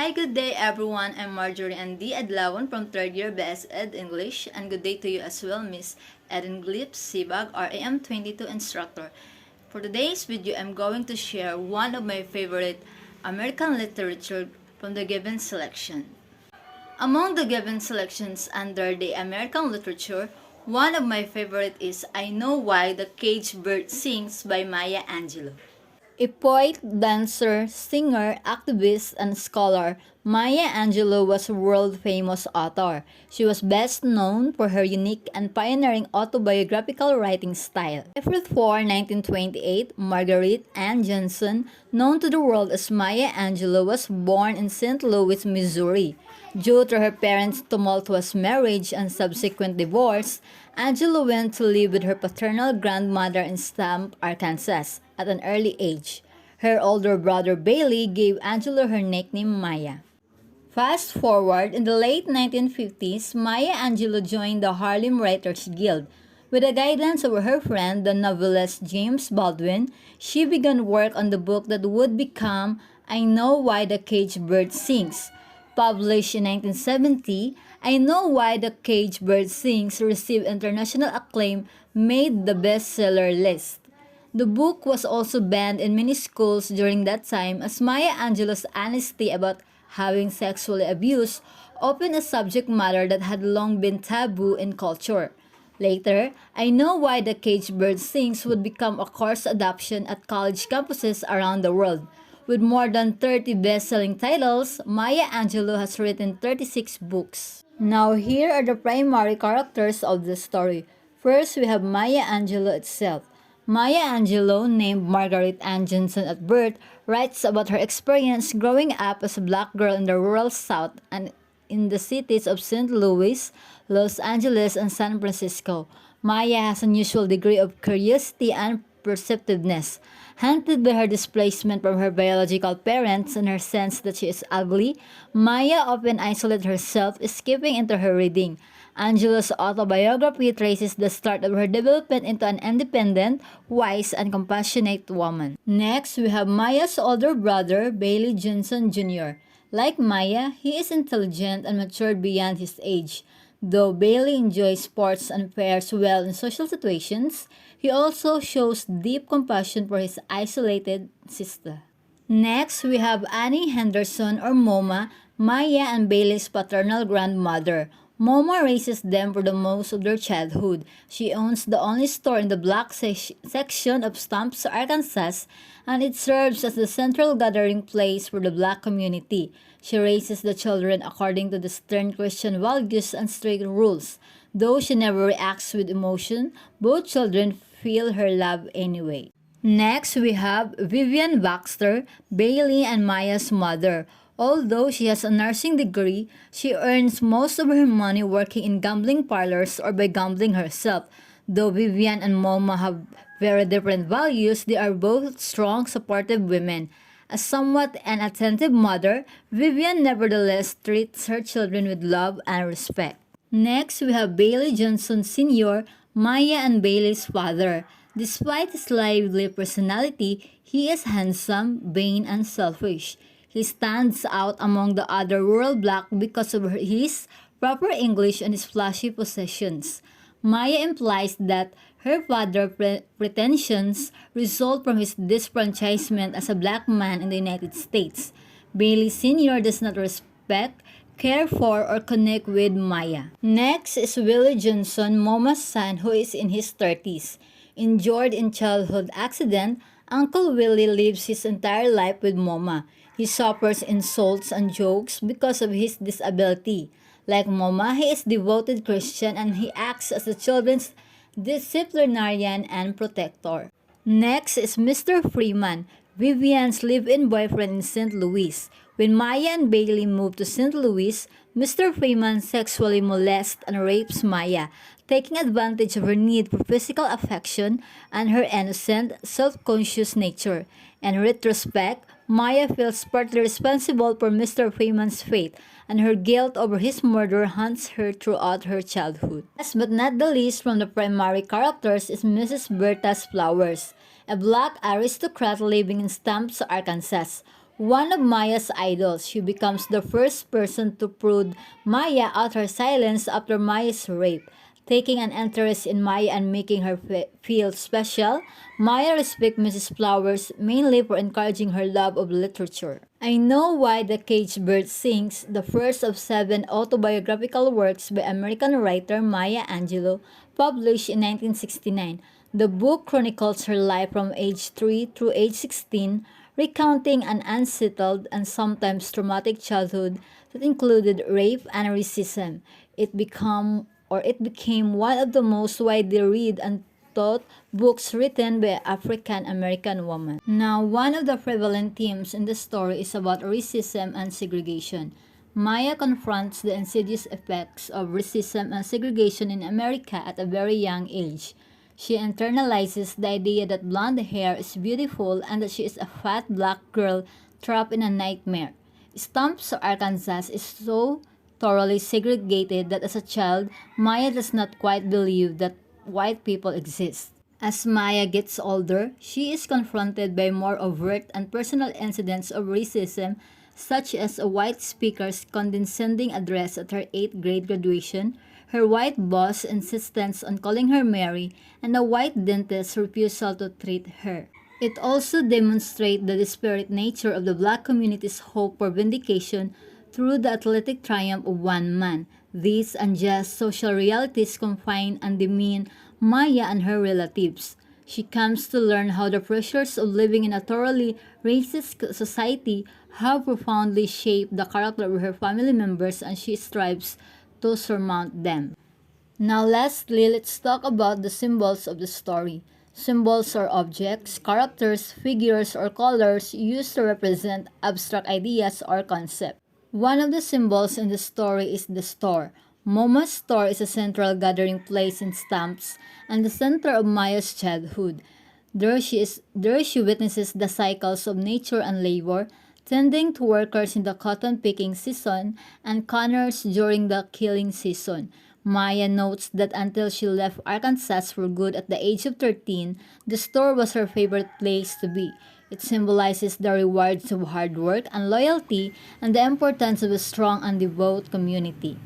Hi, good day everyone. I'm Marjorie and D. Adlawan from 3rd year BS Ed English, and good day to you as well, Miss Eden Glips, Sibag, RAM 22 instructor. For today's video, I'm going to share one of my favorite American literature from the given selection. Among the given selections under the American literature, one of my favorite is I Know Why the Caged Bird Sings by Maya Angelou. A poet, dancer, singer, activist, and scholar, Maya Angelou was a world-famous author. She was best known for her unique and pioneering autobiographical writing style. April 4, 1928, Marguerite Ann Johnson, known to the world as Maya Angelou, was born in St. Louis, Missouri. Due to her parents' tumultuous marriage and subsequent divorce, Angelou went to live with her paternal grandmother in Stamp, Arkansas, at an early age. Her older brother Bailey gave Angelou her nickname Maya. Fast forward, in the late 1950s, Maya Angelou joined the Harlem Writers Guild. With the guidance of her friend, the novelist James Baldwin, she began work on the book that would become I Know Why the Caged Bird Sings. Published in 1970, I Know Why the Caged Bird Sings received international acclaim, made the bestseller list. The book was also banned in many schools during that time as Maya Angelou's honesty about having sexually abused opened a subject matter that had long been taboo in culture. Later, I Know Why the Caged Bird Sings would become a course adoption at college campuses around the world. With more than 30 best-selling titles, Maya Angelou has written 36 books. Now here are the primary characters of the story. First, we have Maya Angelou itself. Maya Angelou, named Marguerite Ann Johnson at birth, writes about her experience growing up as a black girl in the rural South and in the cities of St. Louis, Los Angeles, and San Francisco. Maya has an unusual degree of curiosity and perceptiveness. Haunted by her displacement from her biological parents and her sense that she is ugly, Maya often isolates herself, escaping into her reading. Angelou's autobiography traces the start of her development into an independent, wise, and compassionate woman. Next, we have Maya's older brother, Bailey Johnson Jr. Like Maya, he is intelligent and matured beyond his age. Though Bailey enjoys sports and fares well in social situations, he also shows deep compassion for his isolated sister. Next, we have Annie Henderson or Moma, Maya and Bailey's paternal grandmother. Moma raises them for the most of their childhood. She owns the only store in the black section of Stumps, Arkansas, and it serves as the central gathering place for the black community. She raises the children according to the stern Christian values and strict rules. Though she never reacts with emotion, both children feel her love anyway. Next, we have Vivian Baxter, Bailey and Maya's mother. Although she has a nursing degree, she earns most of her money working in gambling parlors or by gambling herself. Though Vivian and Moma have very different values, they are both strong, supportive women. A somewhat inattentive mother, Vivian nevertheless treats her children with love and respect. Next, we have Bailey Johnson Sr., Maya and Bailey's father. Despite his lively personality, he is handsome, vain, and selfish. He stands out among the other rural black because of his proper English and his flashy possessions. Maya implies that her father's pretensions result from his disfranchisement as a black man in the United States. Bailey Sr. does not respect, care for, or connect with Maya. Next is Willie Johnson, Moma's son, who is in his 30s. Injured in childhood accident, Uncle Willie lives his entire life with Moma. He suffers insults and jokes because of his disability. Like Moma, he is devoted Christian and he acts as the children's disciplinarian and protector. Next is Mr. Freeman, Vivian's live-in boyfriend in St. Louis. When Maya and Bailey moved to St. Louis, Mr. Freeman sexually molests and rapes Maya, taking advantage of her need for physical affection and her innocent, self-conscious nature. In retrospect, Maya feels partly responsible for Mr. Freeman's fate, and her guilt over his murder haunts her throughout her childhood. Last but not the least from the primary characters is Mrs. Bertha's Flowers, a black aristocrat living in Stumps, Arkansas. One of Maya's idols, she becomes the first person to prod Maya out her silence after Maya's rape. Taking an interest in Maya and making her feel special, Maya respects Mrs. Flowers mainly for encouraging her love of literature. I Know Why the Caged Bird Sings, the first of 7 autobiographical works by American writer Maya Angelou, published in 1969. The book chronicles her life from age 3 through age 16, recounting an unsettled and sometimes traumatic childhood that included rape and racism. It became one of the most widely read and taught books written by an African American woman. Now, one of the prevalent themes in the story is about racism and segregation. Maya confronts the insidious effects of racism and segregation in America at a very young age. She internalizes the idea that blonde hair is beautiful and that she is a fat black girl trapped in a nightmare. Stumps, Arkansas is so thoroughly segregated that as a child, Maya does not quite believe that white people exist. As Maya gets older, she is confronted by more overt and personal incidents of racism, such as a white speaker's condescending address at her 8th grade graduation, her white boss' insistence on calling her Mary, and a white dentist's refusal to treat her. It also demonstrates the disparate nature of the black community's hope for vindication through the athletic triumph of one man. These unjust social realities confine and demean Maya and her relatives. She comes to learn how the pressures of living in a thoroughly racist society have profoundly shaped the character of her family members, and she strives to surmount them. Now lastly, let's talk about the symbols of the story. Symbols are objects, characters, figures, or colors used to represent abstract ideas or concepts. One of the symbols in the story is the store. Moma's store is a central gathering place in Stamps and the center of Maya's childhood. There she witnesses the cycles of nature and labor, tending to workers in the cotton picking season and conners during the killing season. Maya notes that until she left Arkansas for good at the age of 13, the store was her favorite place to be. It symbolizes the rewards of hard work and loyalty and the importance of a strong and devout community.